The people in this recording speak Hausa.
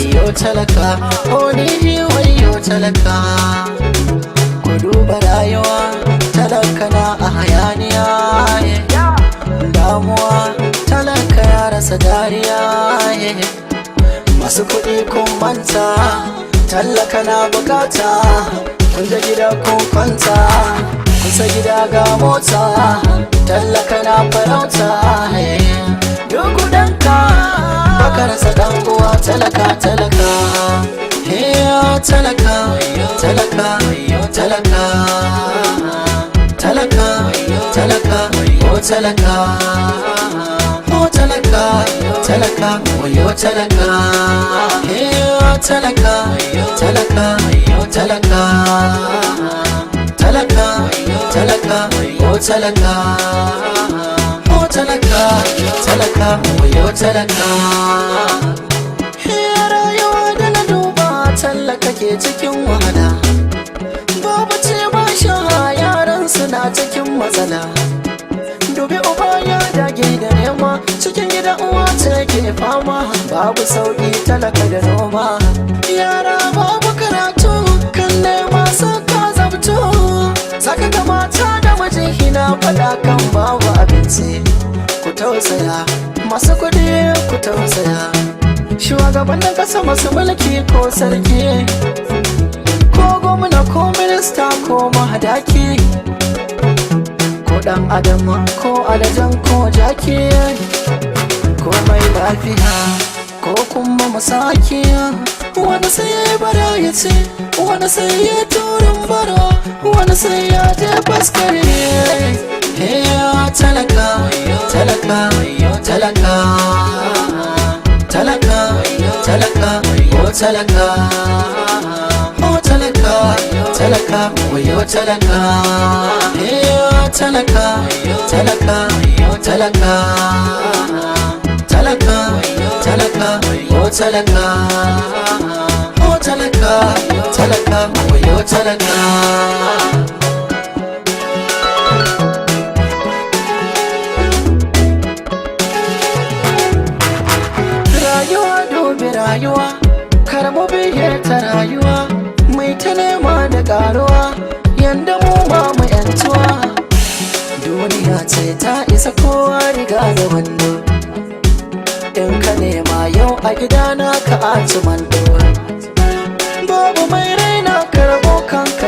wayo talaka, ni wayo talaka. Ku duba rayuwa, talaka na a hayaniya, damuwa talaka ya rasa dariya. Masu kuɗi kun manta, talaka na bukata. Kun ga gida kun kwanta, kusa gida ga mota, talaka na farauta. Dugudanka baka rasa dan uwa, talaka talaka. Talaka, talaka, talaka, talaka, talaka, talaka, talaka, talaka, wayo talaka. Talaka, talaka, talaka, talaka, talaka, talaka, talaka, talaka, wayo talaka. Rayuwa da na duba, talaka ke cikin wahala. Babu ce ba sha, yaran suna cikin matsala. Dubi uba ya dage da nema, cikin gida uwa ce ke fama. Babu sauki talaka da noma, yara babu karatu, kan nema suka zabto. Saka ga mata da miji hina fada kan babu abinci. Ku tausaya, masu kudi ku tausaya. Shugabannin kasa masu mulki ko sarki, ko gwamna ko minista ko mahadaki, ko dan adam ko alajan ko jaki, ko mai lafiya ko kuma masaki. Wani sai ya bara ya ce, wani sai ya turin bara, wani sai ya je faskare. Talaka, talaka, talaka, talaka, talaka, talaka, talaka, talaka, wayo talaka. Talaka, talaka, talaka, talaka, talaka, talaka, talaka, talaka, wayo talaka. Rayuwa, karmu biye ta rayuwa, mai ta nema da karuwa, yanda mu ma mu yantuwa. Duniya ce ta isa kowa riga da wando, in ka nema yau a gidana ka aci mando. Babu mai raina karbo kanka.